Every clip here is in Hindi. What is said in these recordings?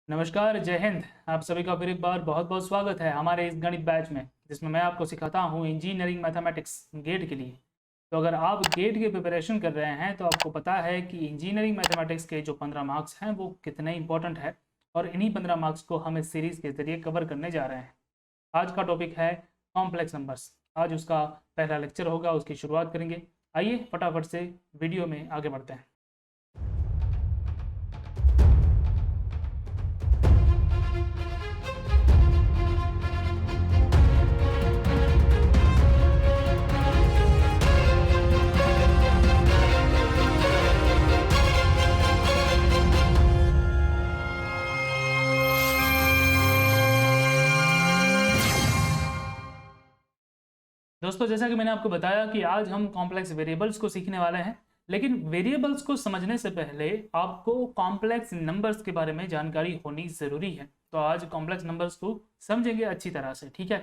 नमस्कार, जय हिंद। आप सभी का फिर एक बार बहुत बहुत स्वागत है हमारे इस गणित बैच में, जिसमें मैं आपको सिखाता हूँ इंजीनियरिंग मैथमेटिक्स गेट के लिए। तो अगर आप गेट की प्रिपरेशन कर रहे हैं तो आपको पता है कि इंजीनियरिंग मैथमेटिक्स के जो 15 मार्क्स हैं वो कितने इंपॉर्टेंट है, और इन्हीं 15 मार्क्स को हम इस सीरीज़ के जरिए कवर करने जा रहे हैं। आज का टॉपिक है कॉम्प्लेक्स नंबर्स। आज उसका पहला लेक्चर होगा, उसकी शुरुआत करेंगे। आइए फटाफट से वीडियो में आगे बढ़ते हैं। दोस्तों, जैसा कि मैंने आपको बताया कि आज हम कॉम्प्लेक्स वेरिएबल्स को सीखने वाले हैं, लेकिन वेरिएबल्स को समझने से पहले आपको कॉम्प्लेक्स नंबर्स के बारे में जानकारी होनी ज़रूरी है। तो आज कॉम्प्लेक्स नंबर्स को समझेंगे अच्छी तरह से, ठीक है।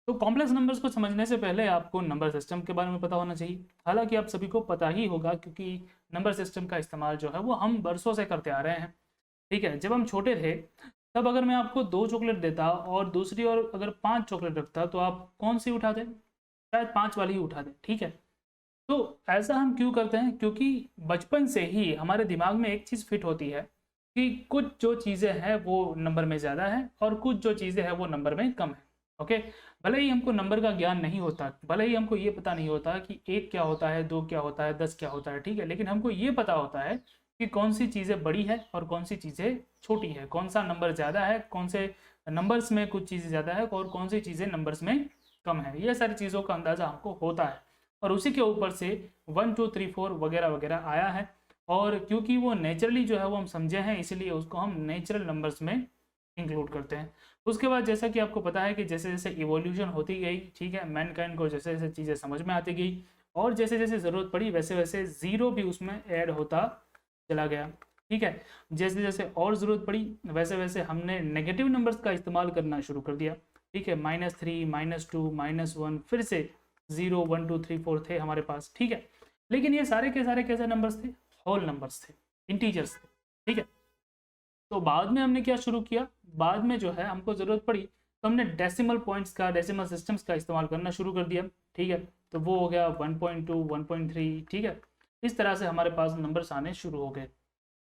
तो कॉम्प्लेक्स नंबर्स को समझने से पहले आपको नंबर सिस्टम के बारे में पता होना चाहिए। हालांकि आप सभी को पता ही होगा, क्योंकि नंबर सिस्टम का इस्तेमाल जो है वो हम बरसों से करते आ रहे हैं, ठीक है। जब हम छोटे थे तब अगर मैं आपको 2 चॉकलेट देता और दूसरी और अगर 5 चॉकलेट रखता तो आप कौन सी उठाते? शायद 5 वाली ही उठा दे, ठीक है। तो ऐसा हम क्यों करते हैं? क्योंकि बचपन से ही हमारे दिमाग में एक चीज़ फिट होती है कि कुछ जो चीज़ें हैं वो नंबर में ज़्यादा है और कुछ जो चीज़ें हैं वो नंबर में कम है। ओके, भले ही हमको नंबर का ज्ञान नहीं होता, भले ही हमको ये पता नहीं होता कि 1 क्या होता है, 2 क्या होता है, 10 क्या होता है, ठीक है, लेकिन हमको ये पता होता है कि कौन सी चीज़ें बड़ी है और कौन सी चीज़ें छोटी है, कौन सा नंबर ज़्यादा है, कौन से नंबर्स में कुछ चीज़ें ज़्यादा है और कौन सी चीज़ें नंबर्स में कम है। ये सारी चीज़ों का अंदाज़ा हमको होता है, और उसी के ऊपर से 1 2 3 4 वगैरह वगैरह आया है। और क्योंकि वो नेचुरली जो है वो हम समझे हैं, इसलिए उसको हम नेचुरल नंबर्स में इंक्लूड करते हैं। उसके बाद जैसा कि आपको पता है कि जैसे जैसे इवोल्यूशन होती गई, ठीक है, मैनकाइंड को जैसे जैसे चीज़ें समझ में आती गई और जैसे जैसे ज़रूरत पड़ी वैसे वैसे ज़ीरो भी उसमें ऐड होता चला गया, ठीक है। जैसे जैसे और ज़रूरत पड़ी वैसे वैसे हमने नेगेटिव नंबर्स का इस्तेमाल करना शुरू कर दिया, ठीक है। -3, -2, -1, फिर से 0 1 2 3 4 थे हमारे पास, ठीक है। लेकिन ये सारे के सारे कैसे नंबर्स थे? होल नंबर्स थे, इंटीजर्स थे, ठीक है। तो बाद में हमने क्या शुरू किया? बाद में जो है हमको ज़रूरत पड़ी तो हमने डेसिमल पॉइंट्स का, डेसिमल सिस्टम्स का इस्तेमाल करना शुरू कर दिया, ठीक है। तो वो हो गया 1.2, 1.3, ठीक है। इस तरह से हमारे पास नंबर्स आने शुरू हो गए।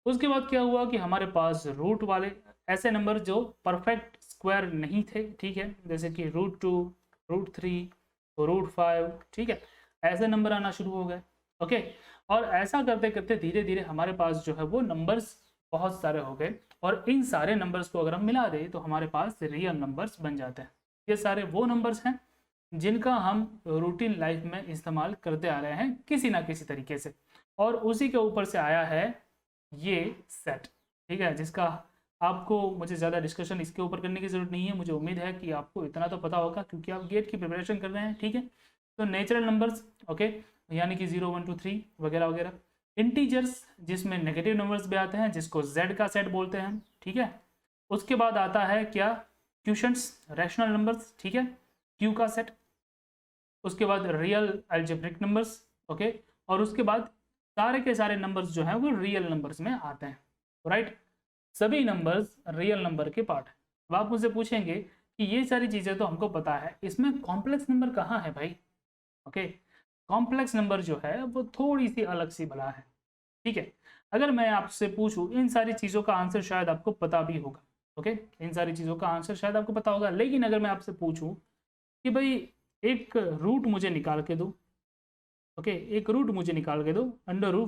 उसके बाद क्या हुआ कि हमारे पास रूट वाले ऐसे नंबर जो परफेक्ट स्क्वायर नहीं थे, ठीक है, जैसे कि √2, √3, √5, ठीक है, ऐसे नंबर आना शुरू हो गए। ओके, और ऐसा करते करते धीरे धीरे हमारे पास जो है वो नंबर्स बहुत सारे हो गए, और इन सारे नंबर्स को अगर हम मिला दें तो हमारे पास रियल नंबर्स बन जाते हैं। ये सारे वो नंबर्स हैं जिनका हम रूटीन लाइफ में इस्तेमाल करते आ रहे हैं किसी ना किसी तरीके से, और उसी के ऊपर से आया है ये सेट, ठीक है, जिसका आपको मुझे ज़्यादा डिस्कशन इसके ऊपर करने की ज़रूरत नहीं है। मुझे उम्मीद है कि आपको इतना तो पता होगा, क्योंकि आप गेट की प्रिपरेशन कर रहे हैं, ठीक है। तो नेचुरल नंबर्स, ओके, यानी कि 0 1 2 3 वगैरह वगैरह। इंटीजर्स, जिसमें नेगेटिव नंबर्स भी आते हैं, जिसको जेड का सेट बोलते हैं, ठीक है। उसके बाद आता है क्या? क्यूशंट्स, रैशनल नंबर्स, ठीक है, क्यू का सेट। उसके बाद रियल अलजेब्रिक नंबर्स, ओके, और उसके बाद सारे के सारे नंबर्स जो हैं वो रियल नंबर्स में आते हैं, राइट। सभी नंबर्स रियल नंबर के पार्ट हैं। अब आप मुझसे पूछेंगे कि ये सारी चीज़ें तो हमको पता है, इसमें कॉम्प्लेक्स नंबर कहाँ है भाई? ओके, कॉम्प्लेक्स नंबर जो है वो थोड़ी सी अलग सी बला है, ठीक है। अगर मैं आपसे पूछूं, इन सारी चीज़ों का आंसर शायद आपको पता भी होगा, ओके, इन सारी चीज़ों का आंसर शायद आपको पता होगा, लेकिन अगर मैं आपसे पूछूं कि भाई एक रूट मुझे निकाल के दो, ओके, एक रूट मुझे निकाल के दो, √-9,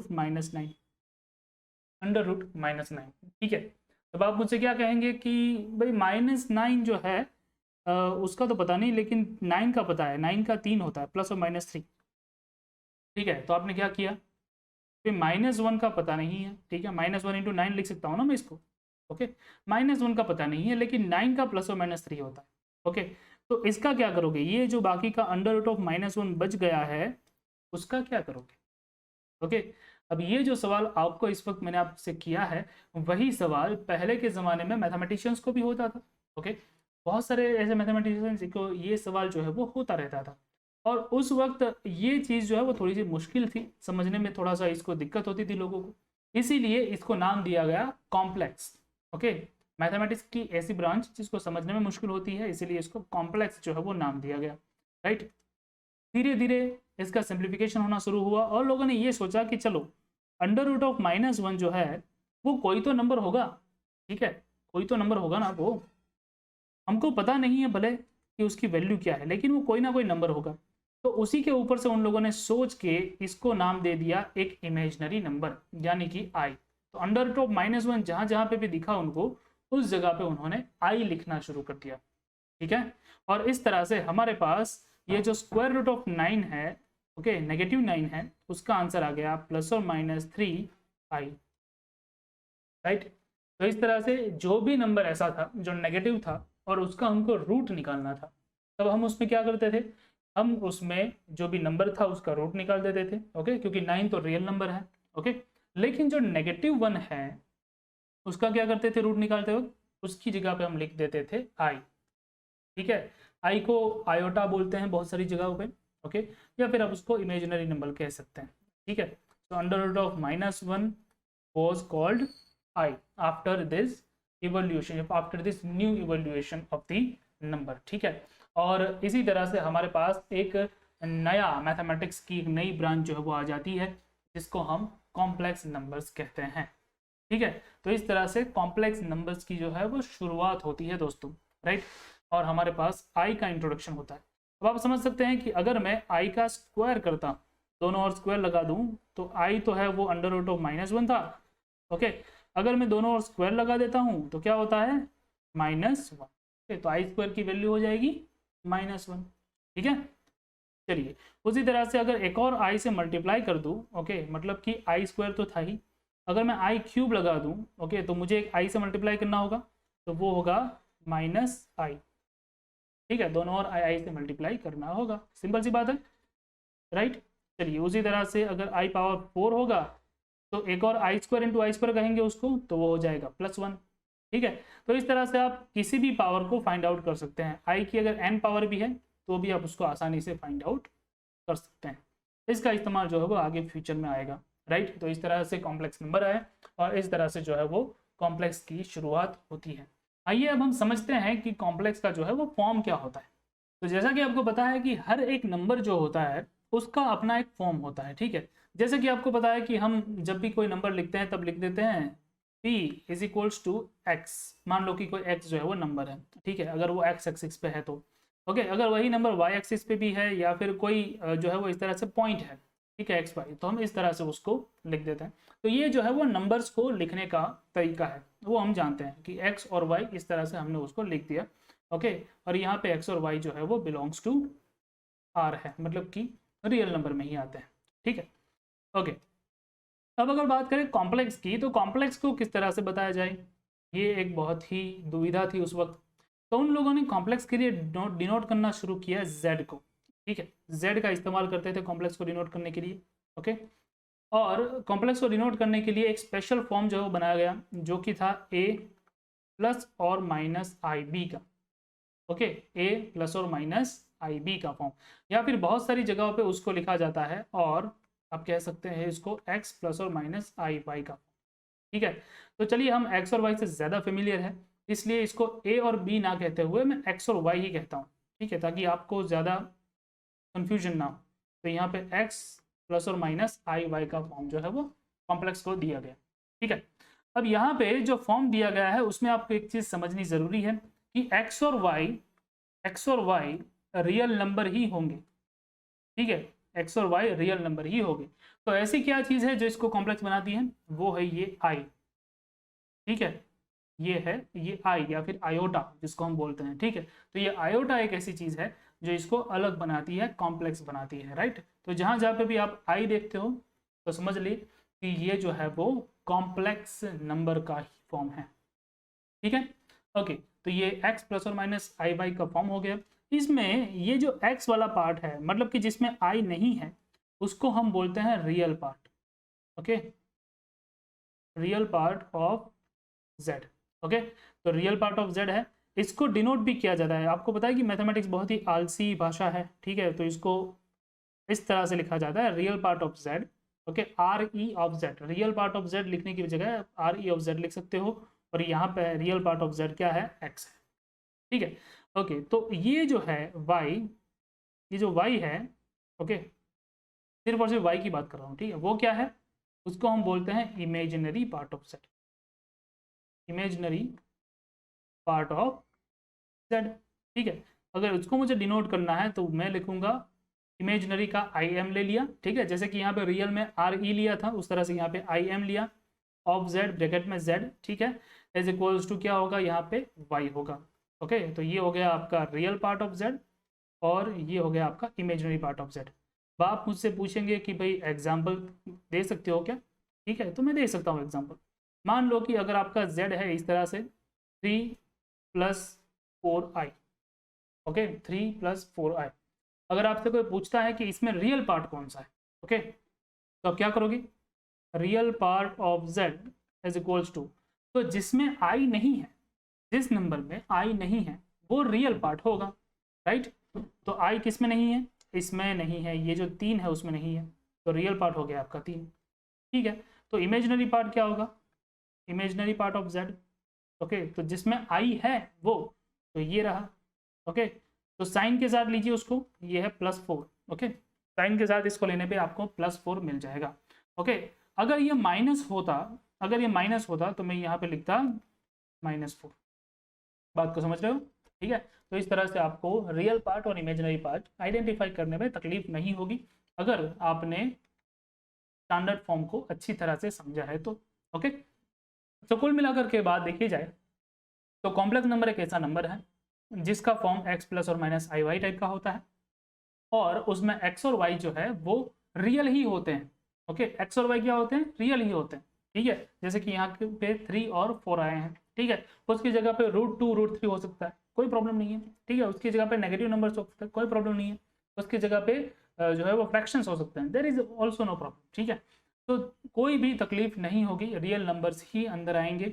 √-9, ठीक है। अब आप मुझसे क्या कहेंगे कि भाई -9 जो है उसका तो पता नहीं, लेकिन 9 का पता है, 9 का 3 होता है, प्लस और -3, ठीक है। तो आपने क्या किया? फिर -1 का पता नहीं है, ठीक है, -1 × 9 लिख सकता हूँ ना मैं इसको, ओके। -1 का पता नहीं है, लेकिन 9 का प्लस और -3 होता है, ओके। तो इसका क्या करोगे? ये जो बाकी का √-1 बच गया है उसका क्या करोगे? ओके, अब ये जो सवाल आपको इस वक्त मैंने आपसे किया है, वही सवाल पहले के ज़माने में मैथमेटिशियंस को भी होता था, ओके। बहुत सारे ऐसे मैथमेटिशियंस को ये सवाल जो है वो होता रहता था, और उस वक्त ये चीज़ जो है वो थोड़ी सी मुश्किल थी समझने में, थोड़ा सा इसको दिक्कत होती थी लोगों को, इसीलिए इसको नाम दिया गया कॉम्प्लेक्स, ओके। मैथमेटिक्स की ऐसी ब्रांच जिसको समझने में मुश्किल होती है, इसीलिए इसको कॉम्प्लेक्स जो है वो नाम दिया गया, राइट। धीरे धीरे इसका सिंप्लीफिकेशन होना शुरू हुआ और लोगों ने ये सोचा कि चलो √(-1) जो है वो कोई तो नंबर होगा, ठीक है, कोई तो नंबर होगा ना, वो हमको पता नहीं है भले कि उसकी वैल्यू क्या है, लेकिन वो कोई ना कोई नंबर होगा। तो उसी के ऊपर से उन लोगों ने सोच के इसको नाम दे दिया एक इमेजिनरी नंबर, यानी कि आई। तो √(-1) जहां जहां पे भी दिखा उनको, उस जगह पे उन्होंने आई लिखना शुरू कर दिया, ठीक है। और इस तरह से हमारे पास ये जो √9 है, ओके, -9 है, उसका आंसर आ गया ±3i, राइट। तो इस तरह से जो भी नंबर ऐसा था जो नेगेटिव था और उसका हमको रूट निकालना था, तब हम उसमें क्या करते थे, हम उसमें जो भी नंबर था उसका रूट निकाल देते थे, ओके, क्योंकि 9 तो रियल नंबर है, ओके। लेकिन जो -1 है उसका क्या करते थे रूट निकालते वक्त, उसकी जगह पे हम लिख देते थे आई, ठीक है। आई को आयोटा बोलते हैं बहुत सारी जगहों पे, ओके, या फिर आप उसको इमेजिनरी नंबर कह सकते हैं, ठीक है। तो √(-1) was called I after this evaluation, after this new evaluation of the number, ठीक है। और इसी तरह से हमारे पास एक नया मैथमेटिक्स की एक नई ब्रांच जो है वो आ जाती है, जिसको हम कॉम्प्लेक्स नंबर्स कहते हैं, ठीक है। तो इस तरह से कॉम्प्लेक्स नंबर्स की जो है वो शुरुआत होती है दोस्तों, राइट। और हमारे पास आई का इंट्रोडक्शन होता है। अब आप समझ सकते हैं कि अगर मैं आई का स्क्वायर करता, दोनों और स्क्वायर लगा दूं, तो आई तो है वो √(-1) था, ओके। अगर मैं दोनों और स्क्वायर लगा देता हूं तो क्या होता है -1, तो आई स्क्वायर की वैल्यू हो जाएगी -1, ठीक है। चलिए, उसी तरह से अगर एक और आई से मल्टीप्लाई कर दूं, ओके, मतलब कि आई स्क्वायर तो था ही, अगर मैं आई³ लगा दूं, ओके, तो मुझे एक आई से मल्टीप्लाई करना होगा, तो वो होगा -i, ठीक है। दोनों और आई से मल्टीप्लाई करना होगा, सिंपल सी बात है, राइट। चलिए, उसी तरह से अगर i⁴ होगा तो एक और i² × i² कहेंगे उसको, तो वो हो जाएगा +1, ठीक है। तो इस तरह से आप किसी भी पावर को फाइंड आउट कर सकते हैं। आई की अगर n पावर भी है तो भी आप उसको आसानी से फाइंड आउट कर सकते हैं। इसका इस्तेमाल जो है वो आगे फ्यूचर में आएगा, राइट। तो इस तरह से कॉम्प्लेक्स नंबर आए और इस तरह से जो है वो कॉम्प्लेक्स की शुरुआत होती है। आइए अब हम समझते हैं कि कॉम्प्लेक्स का जो है वो फॉर्म क्या होता है। तो जैसा कि आपको पता है कि हर एक नंबर जो होता है उसका अपना एक फॉर्म होता है, ठीक है। जैसे कि आपको पता है कि हम जब भी कोई नंबर लिखते हैं तब लिख देते हैं p = x। मान लो कि कोई x जो है वो नंबर है, ठीक है, अगर वो x एक्सिस पे है तो, ओके। अगर वही नंबर y एक्सिस पे भी है या फिर कोई जो है वो इस तरह से पॉइंट है, ठीक है, x y, तो हम इस तरह से उसको लिख देते हैं। तो ये जो है वो नंबर्स को लिखने का तरीका है, वो हम जानते हैं कि x और y इस तरह से हमने उसको लिख दिया, ओके। और यहाँ पे x और y जो है वो बिलोंग्स टू r है, मतलब कि रियल नंबर में ही आते हैं, ठीक है, ओके। अब अगर बात करें कॉम्प्लेक्स की, तो कॉम्प्लेक्स को किस तरह से बताया जाए, ये एक बहुत ही दुविधा थी उस वक्त। तो उन लोगों ने कॉम्प्लेक्स के लिए डिनोट करना शुरू किया z को, ठीक है, z का इस्तेमाल करते थे कॉम्प्लेक्स को डिनोट करने के लिए, ओके। और कॉम्प्लेक्स को डिनोट करने के लिए एक स्पेशल फॉर्म जो है वो बनाया गया, जो कि था a + और -ib का, ओके, a + और -ib का फॉर्म, या फिर बहुत सारी जगहों पे उसको लिखा जाता है, और आप कह सकते हैं इसको x + और -iy का, ठीक है। तो चलिए, हम x और y से ज़्यादा फेमिलियर है, इसलिए इसको a और b ना कहते हुए मैं x और y ही कहता हूँ, ठीक है, ताकि आपको ज़्यादा कन्फ्यूजन ना हो। तो यहाँ पे x + और -iy का फॉर्म जो है वो कॉम्प्लेक्स को दिया गया, ठीक है। अब यहाँ पे जो फॉर्म दिया गया है उसमें आपको एक चीज़ समझनी ज़रूरी है कि x और y रियल नंबर ही होंगे, ठीक है, x और y रियल नंबर ही होंगे। तो ऐसी क्या चीज़ है जो इसको कॉम्प्लेक्स बनाती है, वो है ये i, ठीक है, ये है ये i या फिर आयोटा जिसको हम बोलते हैं, ठीक है। तो ये आयोटा एक ऐसी चीज़ है जो इसको अलग बनाती है, कॉम्प्लेक्स बनाती है, राइट। तो जहाँ जहाँ पे भी आप i देखते हो तो समझ लीजिए कि ये जो है वो कॉम्प्लेक्स नंबर का ही फॉर्म है, ठीक है, ओके। तो ये x + और -iy का फॉर्म हो गया। इसमें ये जो x वाला पार्ट है, मतलब कि जिसमें i नहीं है, उसको हम बोलते हैं real part, okay, real part of z, okay. तो रियल पार्ट ऑफ z है, इसको डिनोट भी किया जाता है। आपको पता है कि मैथमेटिक्स बहुत ही आलसी भाषा है, ठीक है, तो इसको इस तरह से लिखा जाता है, real part of z, okay, RE of z। Real part of z लिखने की जगह RE ऑफ z लिख सकते हो, और यहाँ पे रियल पार्ट ऑफ z क्या है, x है। ठीक है, ओके। तो ये जो है y, ये जो y है, ओके, सिर्फ और सिर्फ y की बात कर रहा हूँ, ठीक है, वो क्या है, उसको हम बोलते हैं imaginary part of z, imaginary part of z। ठीक है, अगर उसको मुझे डिनोट करना है तो मैं लिखूंगा इमेजिनरी का आई एम ले लिया, ठीक है, जैसे कि यहाँ पे रियल में आर ई लिया था उस तरह से यहाँ पे आई एम लिया, ऑफ जेड ब्रैकेट में जेड, ठीक है, इज इक्वल्स टू क्या होगा यहाँ पे वाई होगा। ओके, तो ये हो गया आपका रियल पार्ट ऑफ जेड और ये हो गया आपका इमेजिनरी पार्ट ऑफ जेड। आप मुझसे पूछेंगे कि भाई एग्जाम्पल दे सकते हो क्या, ठीक है, तो मैं दे सकता हूँ एग्जाम्पल। मान लो कि अगर आपका जेड है इस तरह से 3 + 4i, ओके, 3 + 4i। अगर आपसे कोई पूछता है कि इसमें रियल पार्ट कौन सा है, ओके, तो आप क्या करोगे, real part of z is equals to, तो जिसमें i नहीं है, जिस नंबर में i नहीं है वो रियल पार्ट होगा, राइट। तो i किस में नहीं है, इसमें नहीं है, ये जो 3 है उसमें नहीं है, तो रियल पार्ट हो गया आपका 3। ठीक है, तो इमेजिनरी पार्ट क्या होगा, imaginary part of z, okay, तो जिसमें i है वो, तो ये रहा, ओके, तो साइन के साथ लीजिए उसको, ये है +4, ओके, साइन के साथ इसको लेने पे आपको +4 मिल जाएगा। ओके, अगर ये माइनस होता, अगर ये माइनस होता तो मैं यहाँ पे लिखता -4। बात को समझ रहे हो, ठीक है। तो इस तरह से आपको रियल पार्ट और इमेजिनरी पार्ट आइडेंटिफाई करने में तकलीफ नहीं होगी अगर आपने स्टैंडर्ड फॉर्म को अच्छी तरह से समझा है तो। ओके, तो कुल मिलाकर के बात देखी जाए तो कॉम्प्लेक्स नंबर एक ऐसा नंबर है जिसका फॉर्म x + और -iy टाइप का होता है और उसमें x और y जो है वो रियल ही होते हैं। ओके, x और y क्या होते हैं, रियल ही होते हैं, ठीक है। जैसे कि यहाँ पे 3 और 4 आए हैं, ठीक है, उसकी जगह पे √2 √3 हो सकता है, कोई प्रॉब्लम नहीं है, ठीक है, उसकी जगह पे नेगेटिव नंबर हो सकता है, कोई प्रॉब्लम नहीं है, उसकी जगह पे जो है वो फ्रैक्शंस हो सकते हैं, there is also no problem, ठीक है। तो कोई भी तकलीफ नहीं होगी, रियल नंबर्स ही अंदर आएंगे।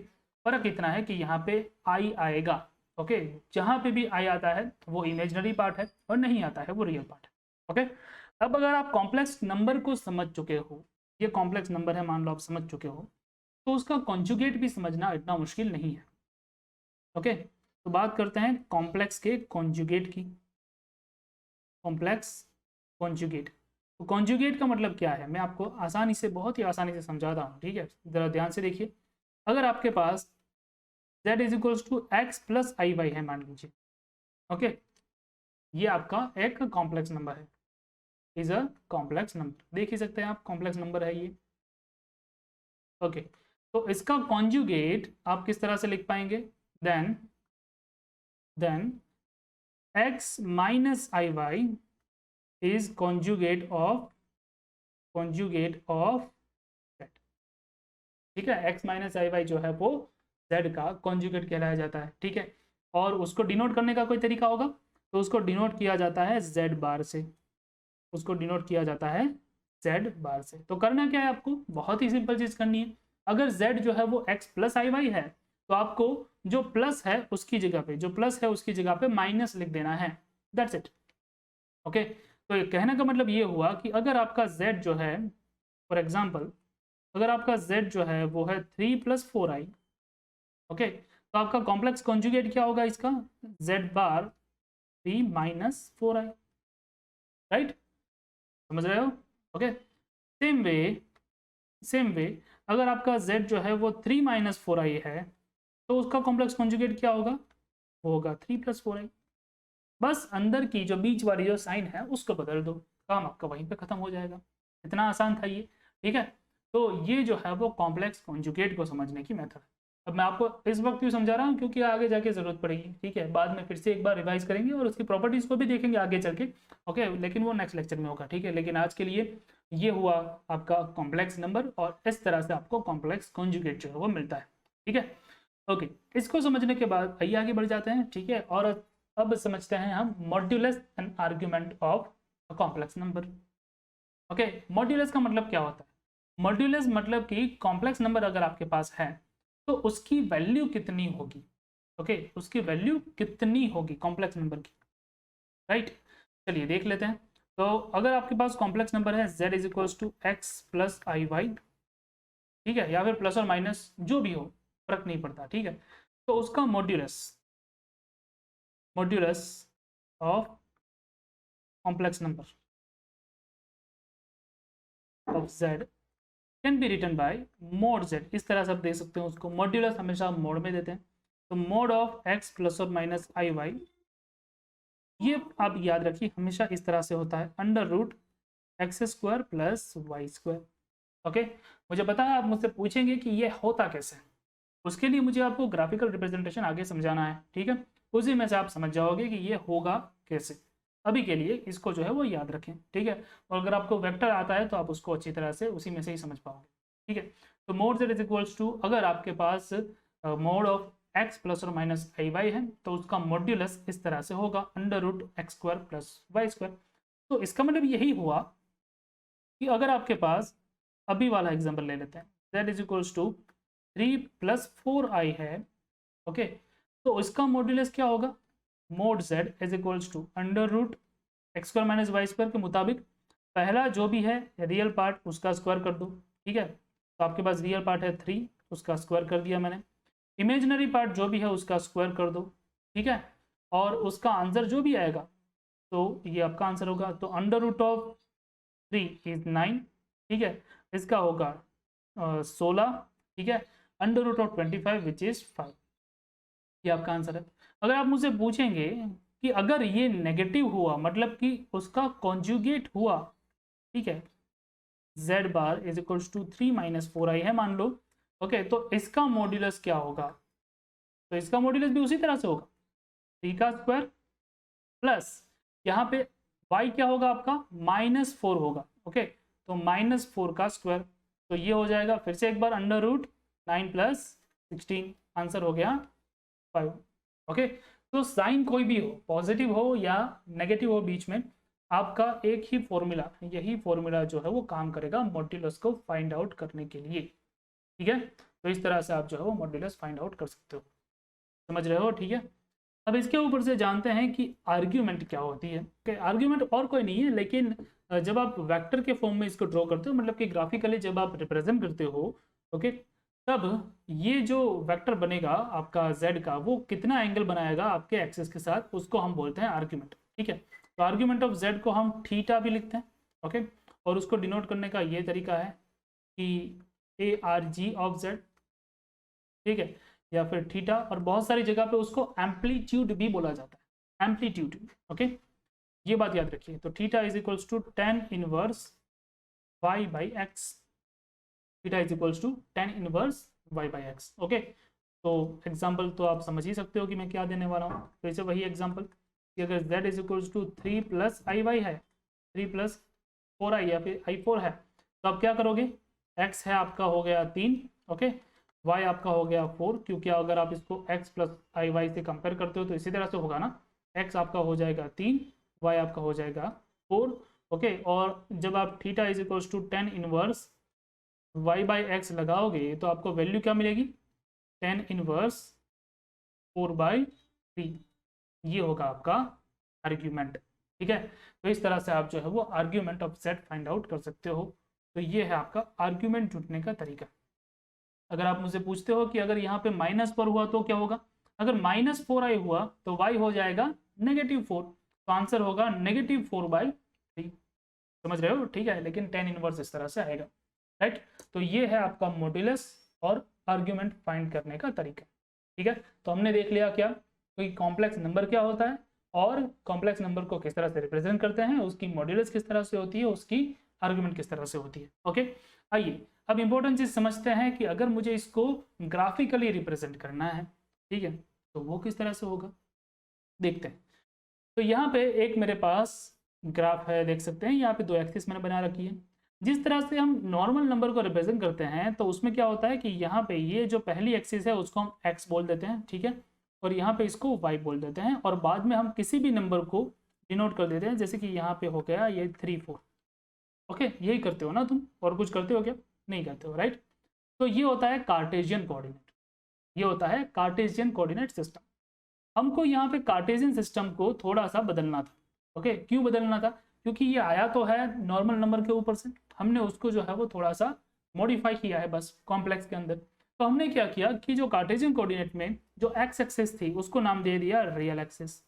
फर्क इतना है कि यहाँ पे आई आएगा, ओके, जहाँ पे भी आई आता है वो इमेजिनरी पार्ट है और नहीं आता है वो रियल पार्ट है। ओके, अब अगर आप कॉम्प्लेक्स नंबर को समझ चुके हो, ये कॉम्प्लेक्स नंबर है मान लो आप समझ चुके हो, तो उसका कॉन्जुगेट भी समझना इतना मुश्किल नहीं है। ओके, तो बात करते हैं कॉम्प्लेक्स के कॉन्जुगेट की। कॉम्प्लेक्स कॉन्जुगेट, तो कॉन्जुगेट का मतलब क्या है मैं आपको आसानी से, बहुत ही आसानी से समझाता हूँ, ठीक है, ज़रा ध्यान से देखिए। अगर आपके पास z = x + iy है मान लीजिए, ओके, ये आपका एक कॉम्प्लेक्स नंबर है, इज अ कॉम्प्लेक्स नंबर, देख ही सकते हैं आप, कॉम्प्लेक्स नंबर है ये। ओके, तो इसका कॉन्जुगेट आप किस तरह से लिख पाएंगे, then x - iy is conjugate of z, ठीक है, x - iy जो है वो z का कॉन्जुगेट कहलाया जाता है, ठीक है। और उसको डिनोट करने का कोई तरीका होगा तो उसको डिनोट किया जाता है z बार से, उसको डिनोट किया जाता है z बार से। तो करना क्या है आपको, बहुत ही सिंपल चीज करनी है। अगर z जो है वो x + iy है तो आपको जो प्लस है उसकी जगह पे, जो प्लस है उसकी जगह पे माइनस लिख देना है, दैट्स इट। ओके, तो ये कहने का मतलब ये हुआ कि अगर आपका z जो है, फॉर एग्जांपल अगर आपका z जो है वो है 3 + 4i, ओके, तो आपका कॉम्प्लेक्स कॉन्जुगेट क्या होगा इसका, z बार 3 - 4i, राइट, समझ रहे हो। ओके, सेम वे अगर आपका z जो है वो 3 - 4i है तो उसका कॉम्प्लेक्स कॉन्जुगेट क्या होगा, वो होगा 3 + 4i। बस अंदर की जो बीच वाली जो साइन है उसको बदल दो, काम आपका वहीं पे खत्म हो जाएगा। इतना आसान था ये, ठीक है। तो ये जो है वो कॉम्प्लेक्स कॉन्जुगेट को समझने की मेथड है। अब मैं आपको इस वक्त क्यों समझा रहा हूँ, क्योंकि आगे जाके जरूरत पड़ेगी, ठीक है, बाद में फिर से एक बार रिवाइज करेंगे और उसकी प्रॉपर्टीज को भी देखेंगे आगे चल के, ओके, लेकिन वो नेक्स्ट लेक्चर में होगा, ठीक है। लेकिन आज के लिए ये हुआ आपका कॉम्प्लेक्स नंबर और इस तरह से आपको कॉम्प्लेक्स कॉन्जुगेट जो है वो मिलता है, ठीक है। ओके, इसको समझने के बाद आइए आगे बढ़ जाते हैं, ठीक है, और अब समझते हैं हम modulus and argument of a complex number. Okay, modulus का मतलब क्या होता है, मॉड्यूलस मतलब कि कॉम्प्लेक्स नंबर अगर आपके पास है तो उसकी वैल्यू कितनी होगी, ओके, उसकी वैल्यू कितनी होगी कॉम्प्लेक्स नंबर की, राइट। चलिए देख लेते हैं। तो अगर आपके पास कॉम्प्लेक्स नंबर है z = x + iy, ठीक है, या फिर प्लस और माइनस जो भी हो, फर्क नहीं पड़ता, ठीक है। तो उसका modulus of complex number of z can be written by mod z। इस तरह से आप देख सकते हैं उसको, मॉड्यूलस हमेशा मोड में देते हैं, तो मोड ऑफ x प्लस और माइनस आई वाई, ये आप याद रखिए हमेशा इस तरह से होता है, under root x square plus y square. Okay, मुझे पता है आप मुझसे पूछेंगे कि ये होता कैसे, उसके लिए मुझे आपको ग्राफिकल रिप्रेजेंटेशन आगे समझाना है, ठीक है। उसी में से आप समझ जाओगे कि ये होगा कैसे। अभी के लिए इसको जो है वो याद रखें, ठीक है। और अगर आपको वेक्टर आता है तो आप उसको अच्छी तरह से उसी में से ही समझ पाओगे, ठीक है। तो mod z is equals to, अगर आपके पास मोड ऑफ x प्लस और माइनस आई वाई है तो उसका मॉड्यूलस इस तरह से होगा, under root x square plus y square. तो इसका मतलब यही हुआ कि अगर आपके पास, अभी वाला एग्जाम्पल ले लेते हैं, z is equals to 3 plus 4i है, ओके, तो इसका मॉड्यूलस क्या होगा, mod z is equals to under root x square minus y square के मुताबिक पहला जो भी है रियल पार्ट उसका स्क्वायर कर दो, ठीक है। तो आपके पास रियल पार्ट है 3, उसका स्क्वायर कर दिया मैंने, इमेजिनरी पार्ट जो भी है उसका स्क्वायर कर दो, ठीक है। और उसका आंसर जो भी आएगा तो ये आपका आंसर होगा, तो अंडर रूट ऑफ 3 इज 9, ठीक है, इसका होगा 16, ठीक है, under root of 25 which is 5, ये आपका आंसर है। अगर आप मुझसे पूछेंगे कि अगर ये नेगेटिव हुआ, मतलब कि उसका कॉन्जुगेट हुआ, ठीक है, z bar is equals to 3 minus 4i है मान लो, ओके, तो इसका मॉड्यूलस क्या होगा, तो इसका मॉड्यूलस भी उसी तरह से होगा, 3 का स्क्वायर प्लस यहाँ पे y क्या होगा आपका, -4 होगा, ओके, तो -4 का स्क्वायर, तो ये हो जाएगा फिर से एक बार अंडर रूट 9 प्लस 16, आंसर हो गया 5, ओके। तो साइन कोई भी हो, पॉजिटिव हो या नेगेटिव हो, बीच में आपका एक ही फॉर्मूला, यही फॉर्मूला जो है वो काम करेगा मॉड्यूलस को फाइंड आउट करने के लिए, ठीक है। तो इस तरह से आप जो है वो मॉड्यूलस फाइंड आउट कर सकते हो, समझ रहे हो, ठीक है। अब इसके ऊपर से जानते हैं कि आर्ग्यूमेंट क्या होती है, कि आर्ग्यूमेंट और कोई नहीं है, लेकिन जब आप वेक्टर के फॉर्म में इसको ड्रॉ करते हो, मतलब कि ग्राफिकली जब आप रिप्रेजेंट करते हो, ओके, तब ये जो वेक्टर बनेगा आपका z का, वो कितना एंगल बनाएगा आपके एक्सिस के साथ, उसको हम बोलते हैं आर्ग्यूमेंट, ठीक है। तो आर्ग्यूमेंट ऑफ z को हम थीटा भी लिखते हैं, ओके, और उसको डिनोट करने का ये तरीका है कि ARG ऑफ z, ठीक है, या फिर थीटा, और बहुत सारी जगह पे उसको एम्पलीट्यूड भी बोला जाता है, एम्पलीट्यूड, ओके, ये बात याद रखिए। तो theta is equals to tan inverse y by x, theta is equals to tan inverse y by x, okay. तो एग्जाम्पल तो आप समझ ही सकते हो कि मैं क्या देने वाला हूँ, फिर से वही एग्जाम्पल कि अगर z is equals to 3 plus i y है, 3 प्लस 4i या फिर i4 है, तो आप क्या करोगे, x है आपका हो गया 3, ओके, y आपका हो गया 4, क्योंकि अगर आप इसको x प्लस आई वाई से कंपेयर करते हो तो इसी तरह से होगा ना, x आपका हो जाएगा 3, y आपका हो जाएगा 4, ओके। और जब आप theta is equals to tan inverse y by x लगाओगे तो आपको वैल्यू क्या मिलेगी, tan इनवर्स 4/3, ये होगा आपका आर्ग्यूमेंट, ठीक है। तो इस तरह से आप जो है वो argument of z find out कर सकते हो। तो ये है आपका आर्ग्यूमेंट ढूंढने का तरीका। अगर आप मुझसे पूछते हो कि अगर यहाँ पे माइनस पर हुआ तो क्या होगा, अगर -4i हुआ तो y हो जाएगा -4, तो आंसर होगा -4/3, समझ रहे हो, ठीक है। लेकिन tan इनवर्स इस तरह से आएगा, राइट। तो ये है आपका मॉड्यूलस और आर्ग्यूमेंट फाइंड करने का तरीका, ठीक है। तो हमने देख लिया क्या, कोई कॉम्प्लेक्स नंबर क्या होता है और कॉम्प्लेक्स नंबर को किस तरह से रिप्रेजेंट करते हैं, उसकी मॉड्यूलस किस तरह से होती है, उसकी आर्ग्यूमेंट किस तरह से होती है, ओके। आइए अब इंपॉर्टेंट चीज समझते हैं कि अगर मुझे इसको ग्राफिकली रिप्रेजेंट करना है, ठीक है, तो वो किस तरह से होगा, देखते हैं। तो यहाँ पे एक मेरे पास ग्राफ है, देख सकते हैं यहाँ पे 2 एक्सिस मैंने बना रखी है। जिस तरह से हम नॉर्मल नंबर को रिप्रेजेंट करते हैं तो उसमें क्या होता है कि यहाँ पे ये जो पहली एक्सिस है उसको हम x बोल देते हैं, ठीक है, और यहाँ पे इसको y बोल देते हैं, और बाद में हम किसी भी नंबर को डिनोट कर देते हैं, जैसे कि यहाँ पे हो गया ये 3 4, ओके, यही करते हो ना तुम, और कुछ करते हो क्या, नहीं करते हो, राइट। तो ये होता है कार्टेशियन कोऑर्डिनेट, ये होता है कार्टेशियन कोऑर्डिनेट सिस्टम। हमको यहाँ पे कार्टेशियन सिस्टम को थोड़ा सा बदलना था, ओके, क्यों बदलना था, क्योंकि ये आया तो है नॉर्मल नंबर के ऊपर से, हमने उसको जो है वो थोड़ा सा मॉडिफाई किया है बस कॉम्प्लेक्स के अंदर। तो हमने क्या किया कि जो कार्टेशियन कोऑर्डिनेट में जो एक्स एक्सिस थी उसको नाम दे दिया रियल एक्सिस,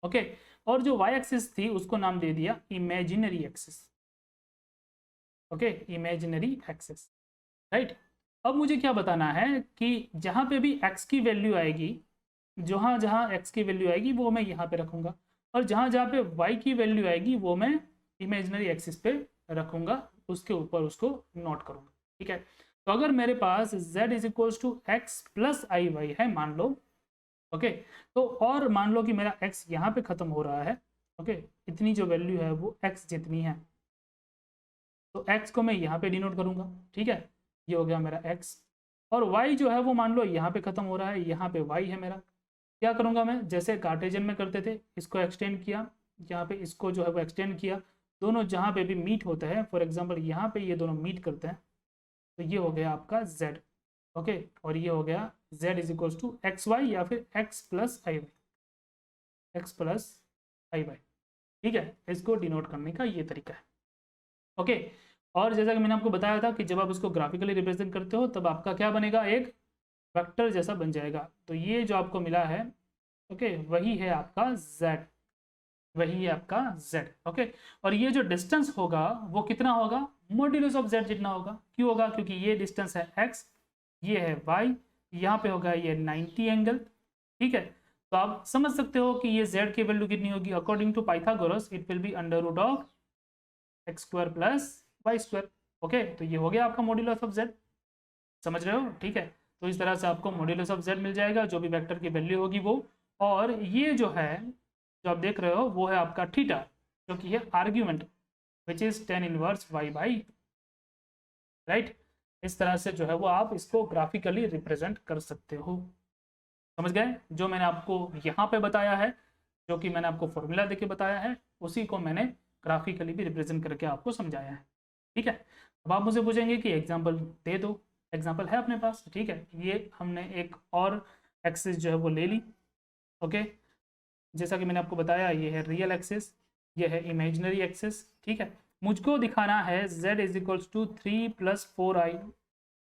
ओके, और जो वाई एक्सिस थी उसको नाम दे दिया imaginary axis, okay, imaginary axis, right. अब मुझे क्या बताना है कि जहाँ पे भी x की वैल्यू आएगी, जहाँ जहाँ x की वैल्यू आएगी वो मैं यहाँ पे रखूँगा, और जहाँ जहाँ पे y की वैल्यू आएगी वो मैं इमेजिनरी एक्सिस पे रखूँगा, उसके ऊपर उसको नोट करूँगा, ठीक है। तो अगर मेरे पास z is equals to x plus i y है मान लो, ओके, तो और मान लो कि मेरा x यहाँ पे ख़त्म हो रहा है, ओके, इतनी जो वैल्यू है वो x जितनी है, तो x को मैं यहाँ पे डिनोट करूँगा, ठीक है, ये हो गया मेरा x, और y जो है वो मान लो यहाँ पे ख़त्म हो रहा है, यहाँ पे y है मेरा। क्या करूँगा मैं, जैसे कार्टेशियन में करते थे, इसको एक्सटेंड किया, यहाँ पे इसको जो है वो एक्सटेंड किया, दोनों जहाँ पे भी मीट होते हैं, फॉर एग्जाम्पल यहाँ पे ये दोनों मीट करते हैं, तो ये हो गया आपका z, ओके, और ये हो गया z is equals to x y या फिर x plus i y, x plus i y, ठीक है। इसको डिनोट करने का ये तरीका है, ओके। और जैसा कि मैंने आपको बताया था कि जब आप इसको ग्राफिकली रिप्रेजेंट करते हो तब आपका क्या बनेगा, एक वेक्टर जैसा बन जाएगा। तो ये जो आपको मिला है, ओके, वही है आपका z, वही है आपका z, ओके। और ये जो डिस्टेंस होगा वो कितना होगा, मॉड्यूलस ऑफ z जितना होगा। क्यों होगा, क्योंकि ये डिस्टेंस है x, ये है y, यहाँ पे होगा ये 90 एंगल, ठीक है। तो आप समझ सकते हो कि ये z की वैल्यू कितनी होगी, according to Pythagoras it will be under root of x square plus y square, okay. तो ये हो गया आपका मॉड्यूलस ऑफ z, समझ रहे हो, ठीक है। तो इस तरह से आपको मॉड्यूलस ऑफ z मिल जाएगा, जो भी वेक्टर की वैल्यू होगी वो। और ये जो है, जो आप देख रहे हो वो है आपका थीटा, जो कि है argument which is tan inverse y by, right. इस तरह से जो है वो आप इसको ग्राफिकली रिप्रेजेंट कर सकते हो, समझ गए। जो मैंने आपको यहाँ पे बताया है, जो कि मैंने आपको फॉर्मूला देके बताया है, उसी को मैंने ग्राफिकली भी रिप्रेजेंट करके आपको समझाया है, ठीक है। अब आप मुझे पूछेंगे कि एग्जाम्पल दे दो, एग्जाम्पल है अपने पास, ठीक है। ये हमने एक और एक्सिस जो है वो ले ली, ओके। जैसा कि मैंने आपको बताया, ये है रियल एक्सिस, ये है इमेजिनरी एक्सिस, ठीक है। मुझको दिखाना है z is equals to 3 plus 4i,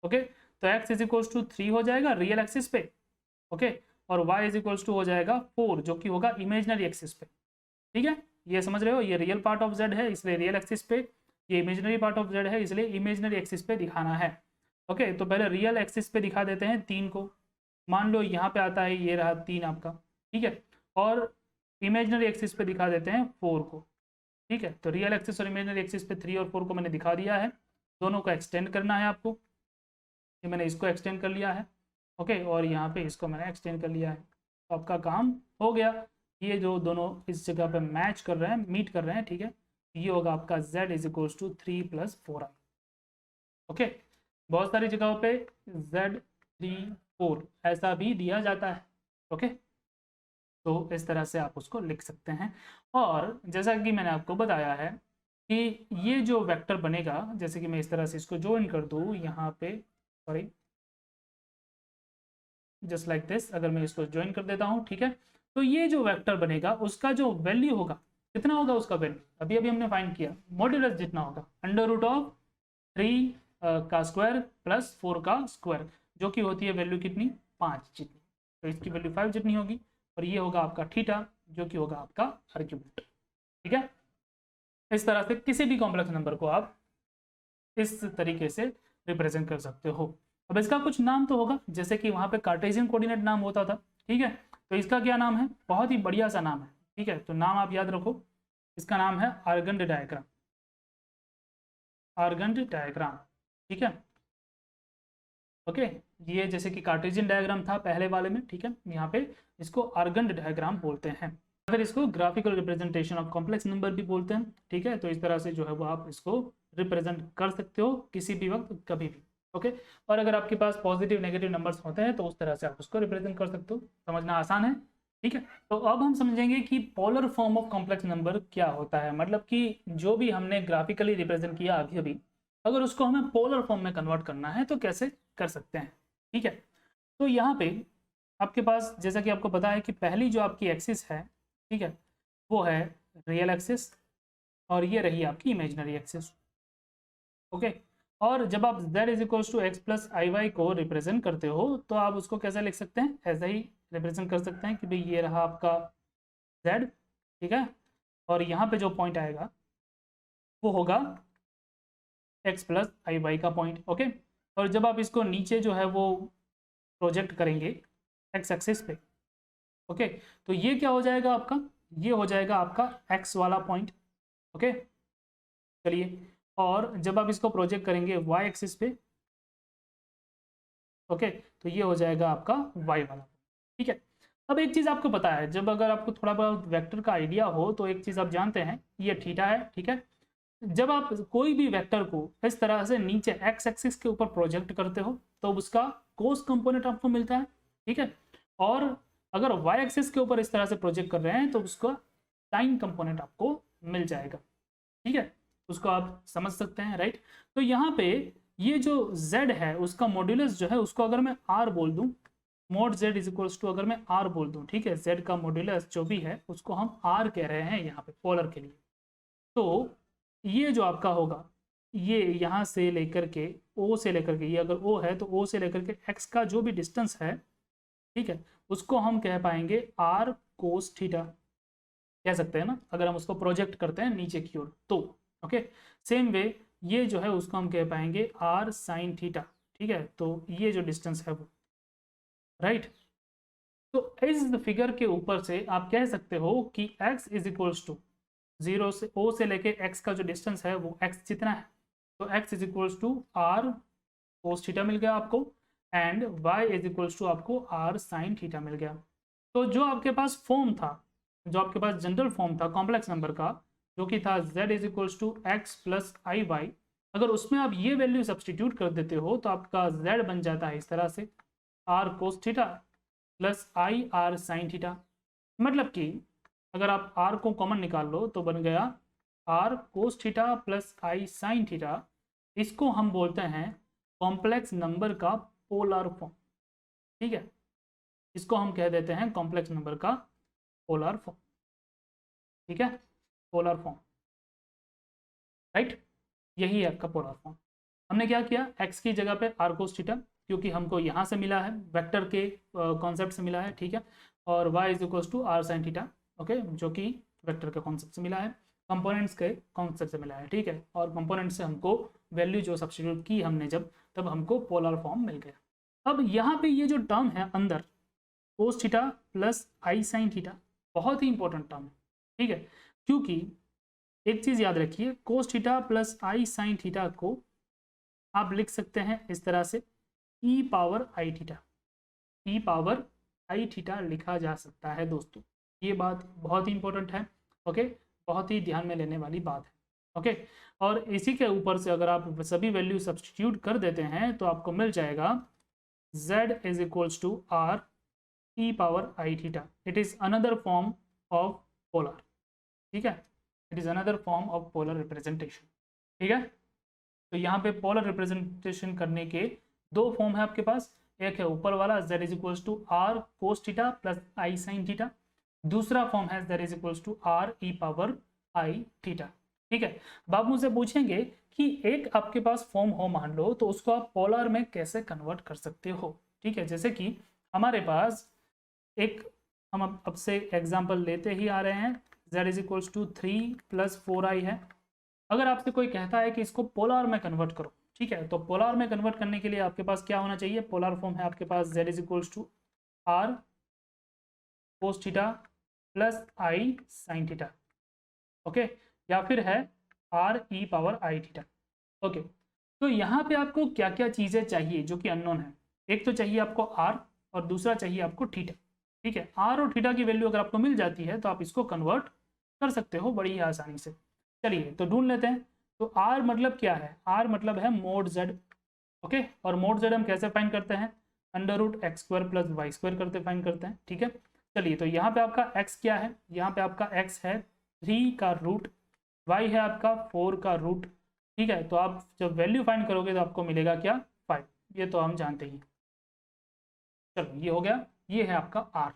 okay. तो x इज इक्वल्स टू 3 हो जाएगा रियल एक्सिस पे, ओके, और y इज इक्वल्स टू हो जाएगा 4, जो कि होगा इमेजिनरी एक्सिस पे, ठीक है। ये समझ रहे हो, ये रियल पार्ट ऑफ z है इसलिए रियल एक्सिस पे, ये इमेजिनरी पार्ट ऑफ z है इसलिए इमेजिनरी एक्सिस पे दिखाना है, ओके। तो पहले रियल एक्सिस पे दिखा देते हैं 3 को, मान लो यहाँ पे आता है, ये रहा 3 आपका, ठीक है। और इमेजिनरी एक्सिस पे दिखा देते हैं 4 को, ठीक है। तो रियल एक्सिस और इमेजिनरी एक्सिस पे 3 और 4 को मैंने दिखा दिया है, दोनों को एक्सटेंड करना है आपको। ये मैंने इसको एक्सटेंड कर लिया है, ओके, और यहाँ पे इसको मैंने एक्सटेंड कर लिया है, तो आपका काम हो गया। ये जो दोनों इस जगह पे मैच कर रहे हैं, मीट कर रहे हैं, ठीक है। ये होगा आपका z is equals to 3 plus 4i, okay. बहुत सारी जगहों पे z 3 4 ऐसा भी दिया जाता है, ओके। तो इस तरह से आप उसको लिख सकते हैं। और जैसा कि मैंने आपको बताया है कि ये जो वेक्टर बनेगा, जैसे कि मैं इस तरह से इसको ज्वाइन कर दूँ यहाँ पे, सॉरी, जस्ट लाइक दिस, अगर मैं इसको ज्वाइन कर देता हूँ, ठीक है। तो ये जो वेक्टर बनेगा उसका जो वैल्यू होगा, कितना होगा उसका वैल्यू, अभी अभी हमने फाइंड किया, मॉड्यूलस जितना होगा, अंडर रूट ऑफ 3 का स्क्वायर प्लस 4 का स्क्वायर, जो कि होती है वैल्यू कितनी, 5 जितनी, तो इसकी वैल्यू 5 जितनी होगी। और ये होगा आपका थीटा, जो कि होगा आपका आर्ग्यूमेंट, ठीक है। इस तरह से किसी भी कॉम्प्लेक्स नंबर को आप इस तरीके से रिप्रेजेंट कर सकते हो। अब इसका कुछ नाम तो होगा, जैसे कि वहाँ पे कार्टेशियन कोऑर्डिनेट नाम होता था, ठीक है। तो इसका क्या नाम है, बहुत ही बढ़िया सा नाम है, ठीक है। तो नाम आप याद रखो, इसका नाम है आर्गन्ड डायग्राम, आर्गन्ड डायग्राम, ठीक है, ओके। ये जैसे कि कार्टेशियन डायग्राम था पहले वाले में, ठीक है, यहाँ पे इसको आर्गन्ड डायग्राम बोलते हैं, फिर इसको graphical representation of complex number भी बोलते हैं, ठीक है। तो इस तरह से जो है वो आप इसको रिप्रेजेंट कर सकते हो किसी भी वक्त, कभी भी, ओके। और अगर आपके पास पॉजिटिव नेगेटिव नंबर्स होते हैं तो उस तरह से आप उसको रिप्रेजेंट कर सकते हो, समझना आसान है, ठीक है। तो अब हम समझेंगे कि polar form of complex number क्या होता है, मतलब कि जो भी हमने ग्राफिकली रिप्रेजेंट किया अभी अभी, अगर उसको हमें पोलर फॉर्म में कन्वर्ट करना है तो कैसे कर सकते हैं, ठीक है। तो यहाँ पे आपके पास, जैसा कि आपको पता है कि पहली जो आपकी एक्सिस है, ठीक है, वो है रियल एक्सिस, और ये रही आपकी इमेजिनरी एक्सिस, ओके। और जब आप z is equals to x plus i y को रिप्रेजेंट करते हो तो आप उसको कैसे लिख सकते हैं, ऐसा ही रिप्रेजेंट कर सकते हैं कि भाई ये रहा आपका z, ठीक है, और यहाँ पे जो पॉइंट आएगा वो होगा x प्लस आई वाई का पॉइंट। ओके, और जब आप इसको नीचे जो है वो प्रोजेक्ट करेंगे x एक्सिस पे, ओके, तो ये क्या हो जाएगा आपका, ये हो जाएगा आपका x वाला पॉइंट। ओके, चलिए, और जब आप इसको प्रोजेक्ट करेंगे y एक्सिस पे, ओके, तो ये हो जाएगा आपका y वाला, ठीक है। अब एक चीज़ आपको पता है, जब अगर आपको थोड़ा बहुत वेक्टर का आइडिया हो तो एक चीज़ आप जानते हैं, ये थीटा है, ठीक है। जब आप कोई भी वेक्टर को इस तरह से नीचे x एक्सिस के ऊपर प्रोजेक्ट करते हो तो उसका कोस कंपोनेंट आपको मिलता है, ठीक है, और अगर y एक्सिस के ऊपर इस तरह से प्रोजेक्ट कर रहे हैं तो उसका साइन कंपोनेंट आपको मिल जाएगा, ठीक है, उसको आप समझ सकते हैं, राइट। तो यहाँ पे ये जो z है उसका मॉड्यूलस जो है उसको अगर मैं r बोल दूं, mod z is equals to अगर मैं r बोल दूं, ठीक है, z का मॉड्यूलस जो भी है उसको हम r कह रहे हैं यहाँ पे पोलर के लिए। तो ये जो आपका होगा, ये यहाँ से लेकर के o से लेकर के, ये अगर o है तो o से लेकर के x का जो भी डिस्टेंस है, ठीक है, उसको हम कह पाएंगे r कोस थीटा, कह सकते हैं ना, अगर हम उसको प्रोजेक्ट करते हैं नीचे की ओर तो। ओके, सेम वे ये जो है उसको हम कह पाएंगे r साइन थीटा, ठीक है, तो ये जो डिस्टेंस है वो, राइट। तो इस फिगर के ऊपर से आप कह सकते हो कि x इज इक्वल्स टू 0 से o से लेके x का जो डिस्टेंस है वो x जितना है, तो x is equals to r cos theta मिल गया आपको, and y is equals to आपको r साइन थीटा मिल गया। तो जो आपके पास फॉर्म था, जो आपके पास जनरल फॉर्म था कॉम्प्लेक्स नंबर का, जो कि था z is equals to x plus i y, अगर उसमें आप ये वैल्यू सब्सटीट्यूट कर देते हो तो आपका z बन जाता है इस तरह से r कोस थीटा प्लस आई r साइन थीटा। मतलब कि अगर आप r को कॉमन निकाल लो तो बन गया r cos theta plus i sine theta. इसको हम बोलते हैं कॉम्प्लेक्स नंबर का पोलर फॉर्म, ठीक है, इसको हम कह देते हैं कॉम्प्लेक्स नंबर का पोलर फॉर्म, ठीक है, पोलर फॉर्म, राइट, यही है आपका पोलर फॉर्म। हमने क्या किया, x की जगह पे r कोस थीटा, क्योंकि हमको यहाँ से मिला है, वेक्टर के कॉन्सेप्ट से मिला है, ठीक है, और y is equals to r sine theta, okay, जो कि वेक्टर के कॉन्सेप्ट से मिला है, कंपोनेंट्स के कॉन्सेप्ट से मिला है, ठीक है, और कंपोनेंट से हमको वैल्यू जो सब्स्टिट्यूट की हमने जब, तब हमको पोलर फॉर्म मिल गया। अब यहाँ पे ये जो टर्म है अंदर कोस theta plus i sine theta, बहुत ही इंपॉर्टेंट टर्म है, ठीक है, क्योंकि एक चीज़ याद रखिए, कोस theta plus i sine theta को आप लिख सकते हैं इस तरह से e power i theta, E power i theta लिखा जा सकता है दोस्तों, ये बात बहुत ही इंपॉर्टेंट है, ओके, बहुत ही ध्यान में लेने वाली बात है, ओके। और इसी के ऊपर से अगर आप सभी वैल्यू सब्स्टिट्यूट कर देते हैं तो आपको मिल जाएगा z is equals to r e power i theta, it is another form of polar, ठीक है, it is another form of polar representation, ठीक है। तो यहाँ पे पोलर रिप्रेजेंटेशन करने के दो फॉर्म है आपके पास, एक है ऊपर वाला z is equals to r cos theta plus i sine theta, दूसरा फॉर्म है z is equals to r e power i theta, ठीक है। अब आप मुझसे पूछेंगे कि एक आपके पास फॉर्म हो मान लो तो उसको आप पोलर में कैसे कन्वर्ट कर सकते हो, ठीक है, जैसे कि हमारे पास एक, हम अब से एग्जाम्पल लेते ही आ रहे हैं, z is equals to 3 plus 4i है। अगर आपसे कोई कहता है कि इसको पोलर में कन्वर्ट करो, ठीक है, तो पोलर में कन्वर्ट करने के लिए आपके पास क्या होना चाहिए, पोलर फॉर्म है आपके पास z is equals to r cos theta plus i sine theta, okay, या फिर है r e power i theta, okay. तो यहाँ पे आपको क्या क्या चीज़ें चाहिए जो कि अननोन है, एक तो चाहिए आपको r और दूसरा चाहिए आपको थीटा, ठीक है, r और थीटा की वैल्यू अगर आपको मिल जाती है तो आप इसको कन्वर्ट कर सकते हो बड़ी ही आसानी से। चलिए तो ढूंढ लेते हैं। तो r मतलब क्या है, r मतलब है मोड z, ओके, और मोड z हम कैसे फाइंड करते हैं, under root x square plus y square करते फाइंड करते हैं, ठीक है। चलिए तो यहाँ पे आपका x क्या है, यहाँ पे आपका x है 3 का रूट, y है आपका 4 का रूट, ठीक है, तो आप जब वैल्यू फाइंड करोगे तो आपको मिलेगा क्या 5, ये तो हम जानते ही। चलो ये हो गया, ये है आपका r।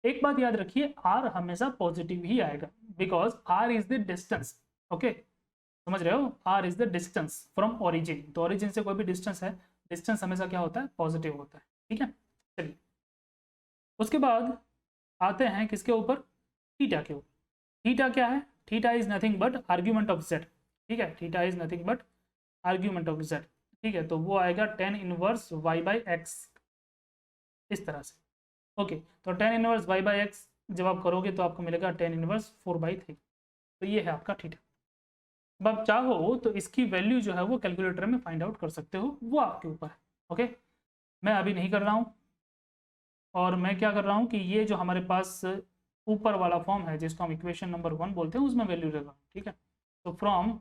एक बात याद रखिए, r हमेशा पॉजिटिव ही आएगा, because r is the distance, okay, समझ रहे हो, r is the distance from origin, तो ओरिजिन से कोई भी डिस्टेंस है, डिस्टेंस हमेशा क्या होता है, पॉजिटिव होता है। ठीक है, चलिए उसके बाद आते हैं किसके ऊपर, थीटा के ऊपर। थीटा क्या है, theta is nothing but argument of z. ठीक है, theta is nothing but argument of z. ठीक है, तो वो आएगा tan inverse y by x, इस तरह से। ओके, तो tan inverse y by x जब आप करोगे तो आपको मिलेगा टेन इनवर्स 4/3। तो ये है आपका थीटा। अब आप चाहो तो इसकी वैल्यू जो है वो कैलकुलेटर में फाइंड आउट कर सकते हो, वो आपके ऊपर है। ओके, मैं अभी नहीं कर रहा हूँ, और मैं क्या कर रहा हूँ कि ये जो हमारे पास ऊपर वाला फॉर्म है जिसको हम इक्वेशन नंबर 1 बोलते हैं, उसमें वैल्यू लगा। ठीक है, तो फ्रॉम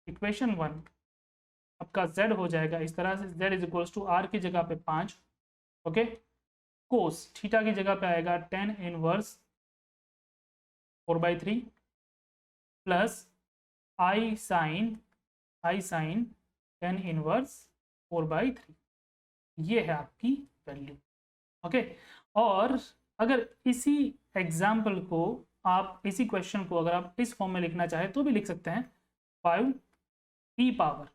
इक्वेशन 1 आपका z हो जाएगा इस तरह से, z is equals to r की जगह पे 5, ओके, कोस थीटा की जगह पे आएगा tan inverse 4/3 plus i sign tan inverse 4/3। ये है आपकी वैल्यू। ओके, और अगर इसी एग्जाम्पल को आप, इसी क्वेश्चन को अगर आप इस फॉर्म में लिखना चाहें तो भी लिख सकते हैं, 5e पावर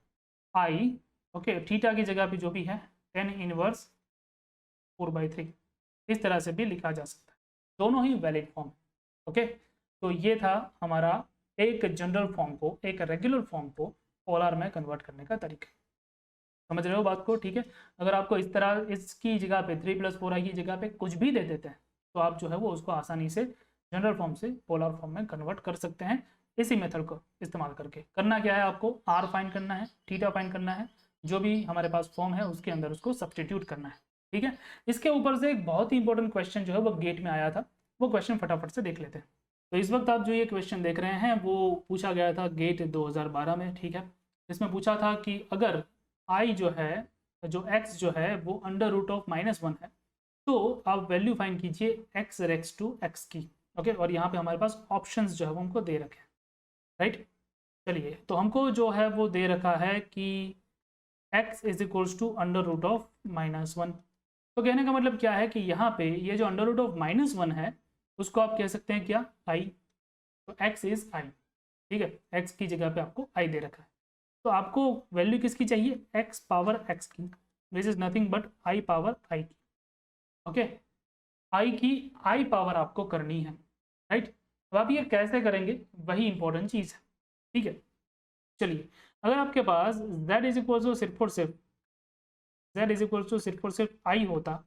आई, ओके, थीटा की जगह पे जो भी है टेन इनवर्स 4/3, इस तरह से भी लिखा जा सकता है। दोनों ही वैलिड फॉर्म। ओके, तो ये था हमारा एक जनरल फॉर्म को एक रेगुलर फॉर्म को पोलर में कन्वर्ट करने का तरीका। समझ रहे हो बात को? ठीक है, अगर आपको इस तरह इसकी जगह पे 3+4i की जगह पे कुछ भी दे देते हैं तो आप जो है वो उसको आसानी से जनरल फॉर्म से पोलर फॉर्म में कन्वर्ट कर सकते हैं, इसी मेथड को इस्तेमाल करके। करना क्या है, आपको आर फाइंड करना है, थीटा फाइंड करना है, जो भी हमारे पास फॉर्म है उसके अंदर उसको सब्सटीट्यूट करना है। ठीक है, इसके ऊपर से एक बहुत ही इंपॉर्टेंट क्वेश्चन जो है वो गेट में आया था, वो क्वेश्चन फटाफट से देख लेते हैं। तो इस वक्त आप जो ये क्वेश्चन देख रहे हैं वो पूछा गया था गेट 2012 में। ठीक है, इसमें पूछा था कि अगर आई जो है, जो x जो है वो अंडर रूट ऑफ -1 है, तो आप वैल्यू फाइंड कीजिए x रेक्स टू x की। ओके, और यहाँ पे हमारे पास ऑप्शंस जो है वो हमको दे रखे हैं, राइट। चलिए, तो हमको जो है वो दे रखा है कि x is equals to under root of -1। तो कहने का मतलब क्या है कि यहाँ पे ये जो अंडर रूट ऑफ -1 है उसको आप कह सकते हैं क्या, i। तो x इज i। ठीक है, x की जगह पे आपको i दे रखा है, तो आपको वैल्यू किसकी चाहिए, x पावर x की, विच is nothing but i power i की। ओके, i की i पावर आपको करनी है, राइट। अब आप ये कैसे करेंगे, वही इंपॉर्टेंट चीज़ है। ठीक है, चलिए, अगर आपके पास z इज इक्वल टू सिर्फ और सिर्फ z इज इक्वल टू सिर्फ और सिर्फ i होता,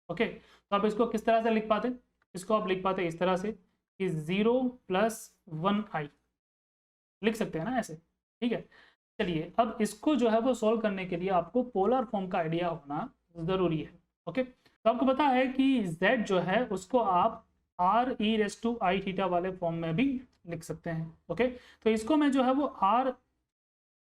ओके, तो आप इसको किस तरह से लिख पाते, इसको आप लिख पाते इस तरह से कि 0+1i लिख सकते हैं ना ऐसे। ठीक है, चलिए, अब इसको जो है वो सॉल्व करने के लिए आपको पोलर फॉर्म का आइडिया होना ज़रूरी है। ओके, तो आपको पता है कि z जो है उसको आप r e⁻⁴ वाले फॉर्म में भी लिख सकते हैं। ओके, तो इसको मैं जो है वो r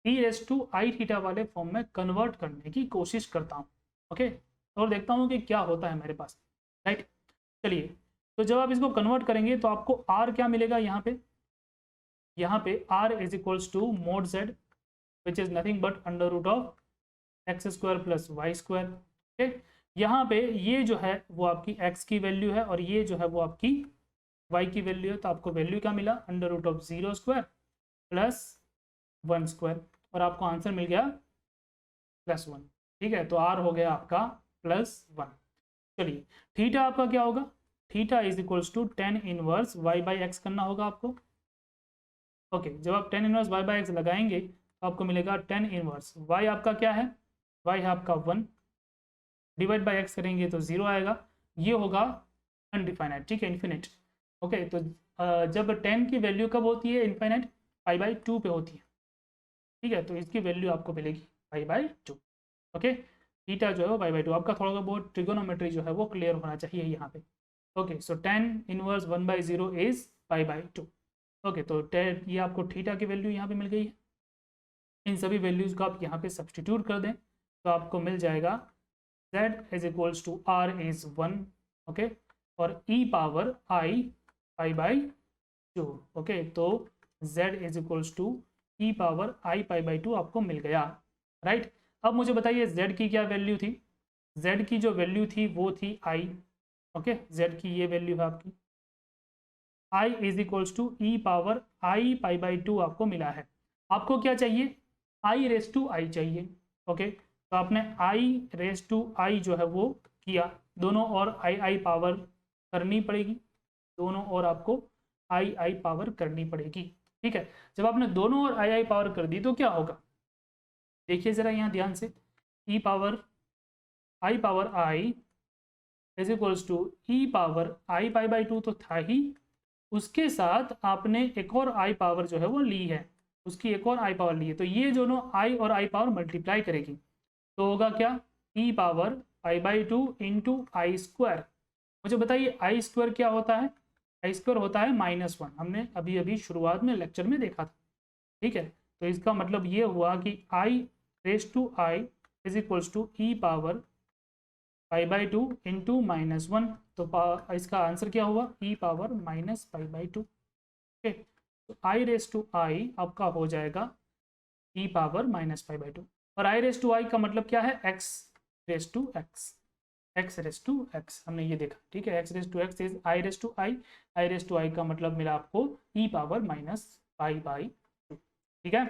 e⁻⁴ वाले फॉर्म में कन्वर्ट करने की कोशिश करता हूँ। ओके, और देखता हूँ कि क्या होता है मेरे पास, राइट। चलिए, तो जब आप इसको कन्वर्ट करेंगे तो आपको r क्या मिलेगा, यहाँ पे r is equals to mod z which is nothing but under root of x² plus y²। ठीक, यहाँ पे ये जो है वो आपकी x की वैल्यू है और ये जो है वो आपकी y की वैल्यू है, तो आपको वैल्यू क्या मिला, अंडर रूट ऑफ 0² प्लस 1², और आपको आंसर मिल गया +1। ठीक है, तो r हो गया आपका +1। चलिए, थीटा आपका क्या होगा, theta is equals to tan inverse y/x करना होगा आपको। ओके, जब आप टेन इनवर्स y/x लगाएंगे तो आपको मिलेगा टेन इनवर्स y, आपका क्या है, y है आपका 1, डिवाइड बाय x करेंगे तो 0 आएगा, ये होगा अनडिफाइनाइट। ठीक है, इन्फिनिट। ओके, तो जब 10 की वैल्यू कब होती है, इन्फिनिट π/2 पे होती है। ठीक है, तो इसकी वैल्यू आपको मिलेगी π/2। ओके, थीटा जो है वो π/2, आपका थोड़ा बहुत ट्रिगोनोमेट्री जो है वो क्लियर होना चाहिए यहाँ पे। Okay, so tan inverse 1/0 is π/2। Okay, तो ये आपको थीटा की वैल्यू यहाँ पे मिल गई है। इन सभी वैल्यूज़ को आप यहाँ पे सब्सटीट्यूट कर दें तो आपको मिल जाएगा z is equals to r is 1, okay, और e पावर i π/2। ओके, तो z is equals to e power i π/2 आपको मिल गया, राइट। अब मुझे बताइए z की क्या वैल्यू थी, z की जो वैल्यू थी वो थी i। ओके, z की ये वैल्यू है आपकी i is equals to e power i pi by 2 आपको मिला है। आपको क्या चाहिए, i रेस टू आई चाहिए। ओके, तो आपने i रेस टू आई जो है वो किया, दोनों और आई पावर करनी पड़ेगी, दोनों और आपको आई पावर करनी पड़ेगी। ठीक है, जब आपने दोनों और आई पावर कर दी तो क्या होगा, देखिए जरा यहाँ ध्यान से, e power i is equals to e power i pi by 2 तो था ही, उसके साथ आपने एक और आई पावर जो है वो ली है, उसकी एक और आई पावर ली है, तो ये दोनों आई और आई पावर मल्टीप्लाई करेगी तो होगा क्या, e power pi by 2 into i square. मुझे बताइए आई स्क्वायर क्या होता है, आई स्क्वायर होता है -1, हमने अभी अभी शुरुआत में लेक्चर में देखा था। ठीक है, तो इसका मतलब ये हुआ कि i raise to i is equals to e power pi by 2 into -1, तो इसका आंसर क्या हुआ, e power minus pi by 2। Okay, तो आई रेस टू आई आपका हो जाएगा e power minus pi by 2, और आई रेस टू आई का मतलब क्या है, x raise to x, x raise to x, हमने ये देखा। ठीक है, x raise to x is i raise to i raise to i का मतलब मिला आपको e power minus pi by 2। ठीक है,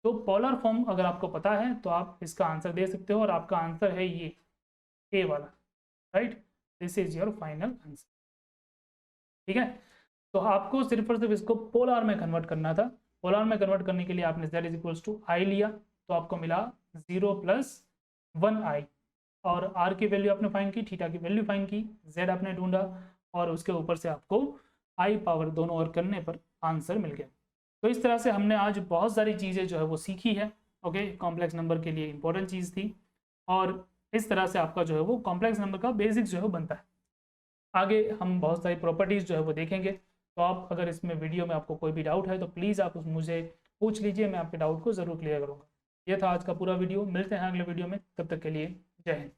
तो पोलर फॉर्म अगर आपको पता है तो आप इसका आंसर दे सकते हो, और आपका आंसर है ये ए वाला, right, this is your final answer. ठीक है, तो आपको सिर्फ और सिर्फ इसको पोलर में कन्वर्ट करना था। पोलर में कन्वर्ट करने के लिए आपने z इज इक्वल्स टू आई लिया, तो आपको मिला 0 + 1i, और r की वैल्यू आपने फाइंड की, थीटा की वैल्यू फाइंड की, z आपने ढूंढा, और उसके ऊपर से आपको i पावर दोनों और करने पर आंसर मिल गया। तो इस तरह से हमने आज बहुत सारी चीज़ें जो है वो सीखी है। ओके, कॉम्प्लेक्स नंबर के लिए इंपॉर्टेंट चीज़ थी, और इस तरह से आपका जो है वो कॉम्प्लेक्स नंबर का बेसिक्स जो है वो बनता है। आगे हम बहुत सारी प्रॉपर्टीज़ जो है वो देखेंगे, तो आप अगर इसमें वीडियो में आपको कोई भी डाउट है तो प्लीज़ आप मुझे पूछ लीजिए, मैं आपके डाउट को ज़रूर क्लियर करूँगा। ये था आज का पूरा वीडियो, मिलते हैं अगले वीडियो में, तब तक के लिए जय हिंद।